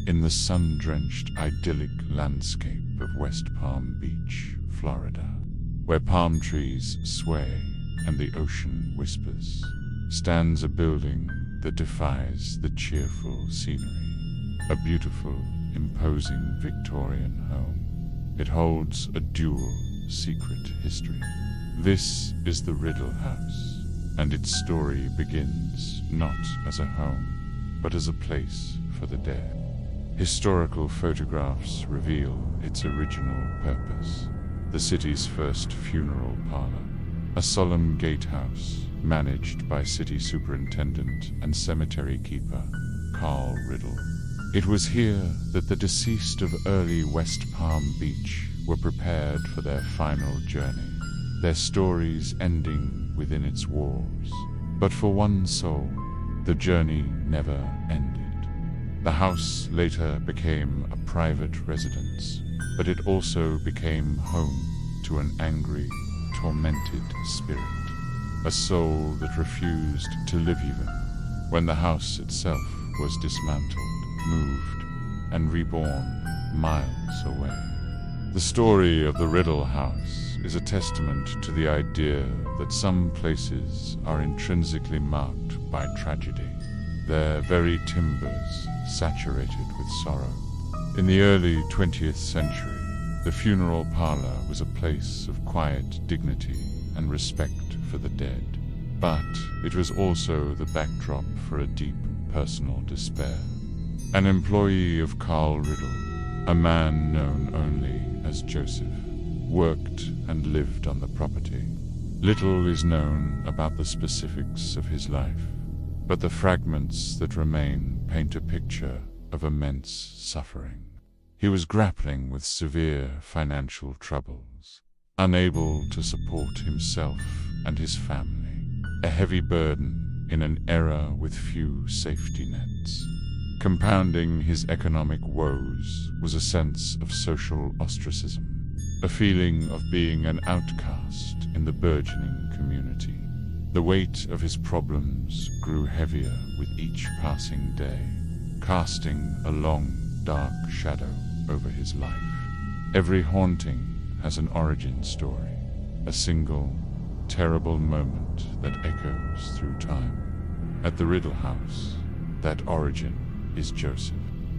in the sun-drenched, idyllic landscape of West Palm Beach, Florida, where palm trees sway and the ocean whispers, stands a building that defies the cheerful scenery. A beautiful, imposing Victorian home. It holds a dual, secret history. This is the Riddle House, and its story begins not as a home, but as a place for the dead. Historical photographs reveal its original purpose: the city's first funeral parlor, a solemn gatehouse managed by city superintendent and cemetery keeper Carl Riddle. It was here that the deceased of early West Palm Beach were prepared for their final journey, their stories ending within its walls. But for one soul, the journey never ended. The house later became a private residence, but it also became home to an angry, tormented spirit, a soul that refused to live even when the house itself was dismantled, moved, and reborn miles away. The story of the Riddle House is a testament to the idea that some places are intrinsically marked by tragedy, their very timbers saturated with sorrow. In the early 20th century, the funeral parlor was a place of quiet dignity and respect for the dead, but it was also the backdrop for a deep personal despair. An employee of Carl Riddle, a man known only as Joseph, worked and lived on the property. Little is known about the specifics of his life, but the fragments that remain paint a picture of immense suffering. He was grappling with severe financial troubles, unable to support himself and his family, a heavy burden in an era with few safety nets. Compounding his economic woes was a sense of social ostracism, a feeling of being an outcast in the burgeoning community. The weight of his problems grew heavier with each passing day, casting a long, dark shadow over his life. Every haunting has an origin story, a single, terrible moment that echoes through time. At the Riddle House, that origin is Joseph,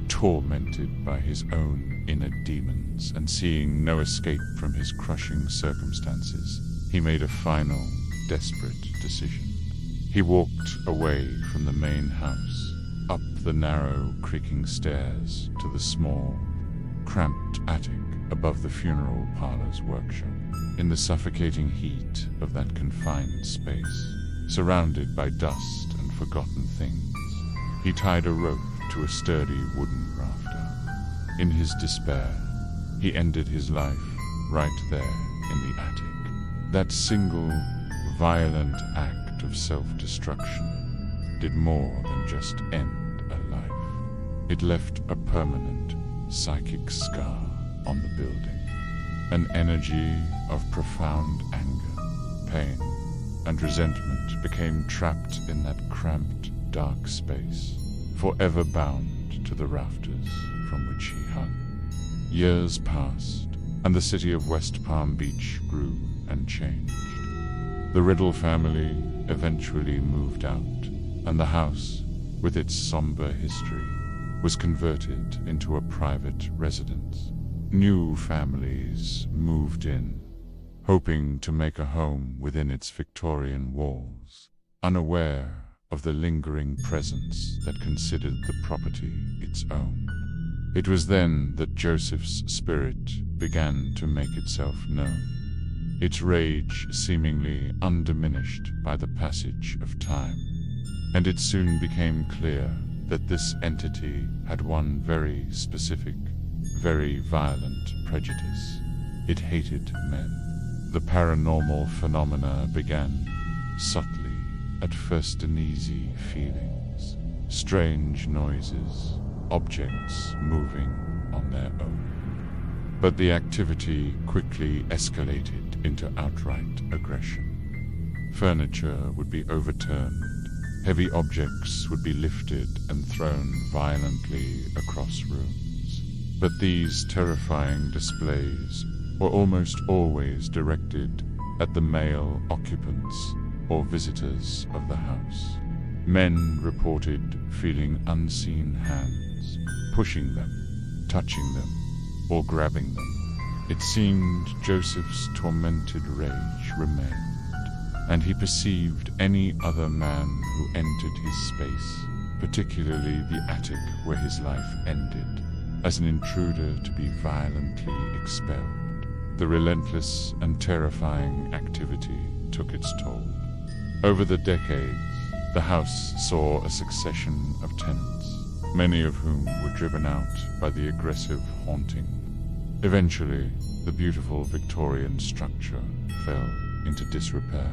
tormented by his own inner demons and seeing no escape from his crushing circumstances. He made a final, desperate decision. He walked away from the main house, up the narrow, creaking stairs to the small, cramped attic above the funeral parlor's workshop. In the suffocating heat of that confined space, surrounded by dust and forgotten things, he tied a rope to a sturdy wooden rafter. In his despair, he ended his life right there in the attic. That single, violent act of self-destruction did more than just end a life. It left a permanent, psychic scar on the building, an energy of profound anger, pain, and resentment became trapped in that cramped, dark space, forever bound to the rafters from which he hung. Years passed, and the city of West Palm Beach grew and changed. The Riddle family eventually moved out, and the house, with its somber history, was converted into a private residence. New families moved in, hoping to make a home within its Victorian walls, unaware of the lingering presence that considered the property its own. It was then that Joseph's spirit began to make itself known, its rage seemingly undiminished by the passage of time. And it soon became clear that this entity had one very specific, very violent prejudice. It hated men. The paranormal phenomena began subtly, at first uneasy feelings, strange noises, objects moving on their own. But the activity quickly escalated into outright aggression. Furniture would be overturned, Heavy objects would be lifted and thrown violently across rooms. But these terrifying displays were almost always directed at the male occupants or visitors of the house. Men reported feeling unseen hands, pushing them, touching them, or grabbing them. It seemed Joseph's tormented rage remained, and he perceived any other man who entered his space, particularly the attic where his life ended, as an intruder to be violently expelled. The relentless and terrifying activity took its toll. Over the decades, the house saw a succession of tenants, many of whom were driven out by the aggressive haunting. Eventually, the beautiful Victorian structure fell into disrepair,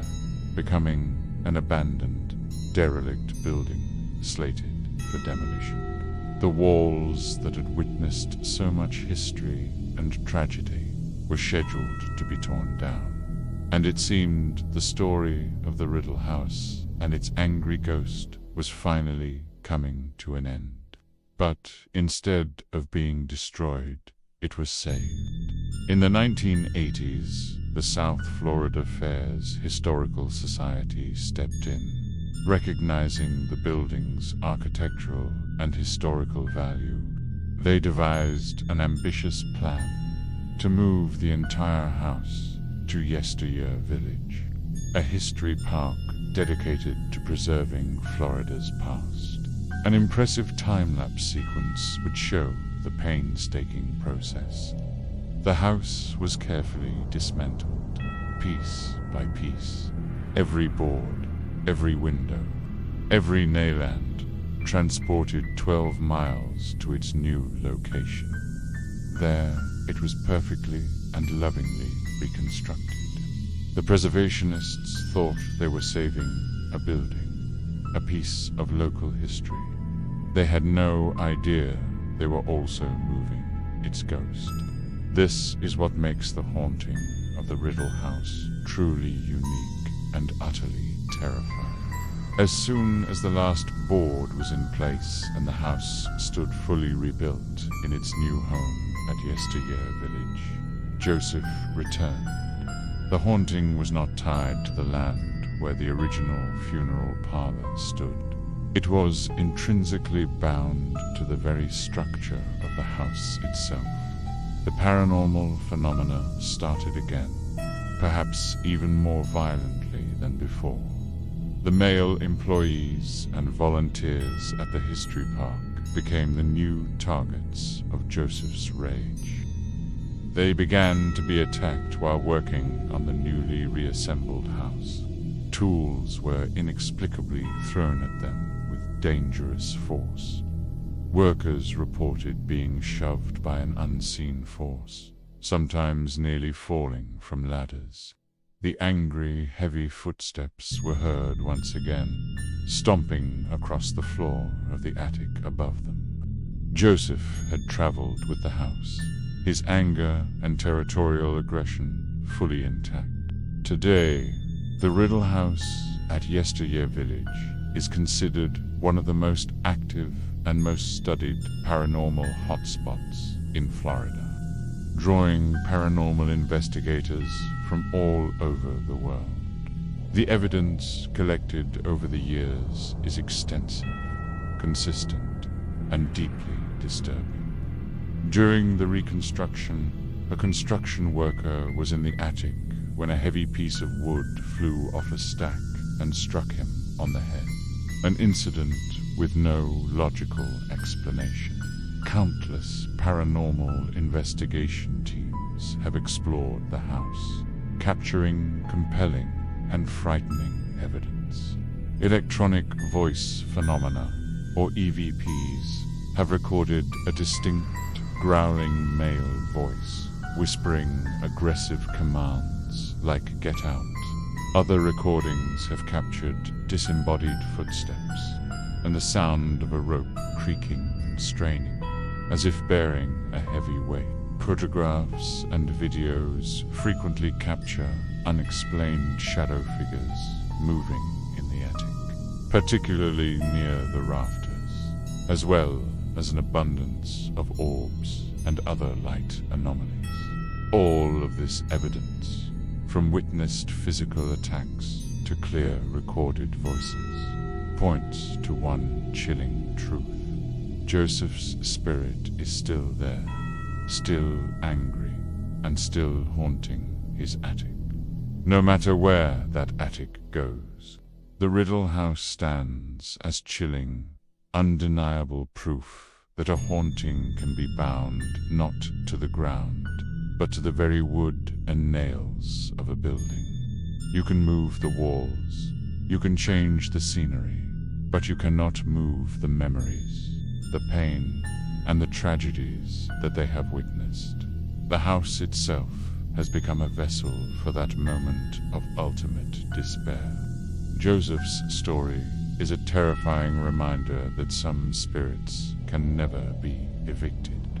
becoming an abandoned, derelict building slated for demolition. The walls that had witnessed so much history and tragedy were scheduled to be torn down, and it seemed the story of the Riddle House and its angry ghost was finally coming to an end. But instead of being destroyed, it was saved. In the 1980s, the South Florida Fair's Historical Society stepped in, recognizing the building's architectural and historical value. They devised an ambitious plan to move the entire house to Yesteryear Village, a history park dedicated to preserving Florida's past. An impressive time-lapse sequence would show the painstaking process. The house was carefully dismantled, piece by piece. Every board, every window, every nailand transported 12 miles to its new location. There, it was perfectly and lovingly reconstructed. The preservationists thought they were saving a building, a piece of local history. They had no idea they were also moving its ghost. This is what makes the haunting of the Riddle House truly unique and utterly terrifying. As soon as the last board was in place and the house stood fully rebuilt in its new home at Yesteryear Village, Joseph returned. The haunting was not tied to the land where the original funeral parlor stood. It was intrinsically bound to the very structure of the house itself. The paranormal phenomena started again, perhaps even more violently than before. The male employees and volunteers at the history park became the new targets of Joseph's rage. They began to be attacked while working on the newly reassembled house. Tools were inexplicably thrown at them with dangerous force. Workers reported being shoved by an unseen force, sometimes nearly falling from ladders. The angry, heavy footsteps were heard once again, stomping across the floor of the attic above them. Joseph had traveled with the house, his anger and territorial aggression fully intact. Today, the Riddle House at Yesteryear Village is considered one of the most active and most studied paranormal hotspots in Florida, drawing paranormal investigators from all over the world. The evidence collected over the years is extensive, consistent, and deeply disturbing. During the reconstruction, a construction worker was in the attic when a heavy piece of wood flew off a stack and struck him on the head. An incident with no logical explanation. Countless paranormal investigation teams have explored the house, capturing compelling and frightening evidence. Electronic voice phenomena, or EVPs, have recorded a distinct, growling male voice, whispering aggressive commands like "get out." Other recordings have captured disembodied footsteps and the sound of a rope creaking and straining, as if bearing a heavy weight. Photographs and videos frequently capture unexplained shadow figures moving in the attic. particularly near the rafters, as well as an abundance of orbs and other light anomalies. All of this evidence, from witnessed physical attacks to clear recorded voices, points to one chilling truth. Joseph's spirit is still there, still angry, and still haunting his attic. No matter where that attic goes, the Riddle House stands as chilling, undeniable proof that a haunting can be bound not to the ground, but to the very wood and nails of a building. You can move the walls, you can change the scenery, but you cannot move the memories, the pain, and the tragedies that they have witnessed. The house itself has become a vessel for that moment of ultimate despair. Joseph's story is a terrifying reminder that some spirits can never be evicted,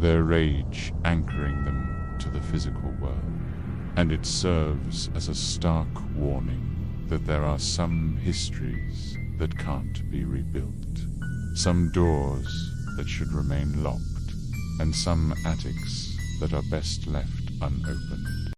their rage anchoring them to the physical world. And it serves as a stark warning that there are some histories that can't be rebuilt, some doors that should remain locked, and some attics that are best left unopened.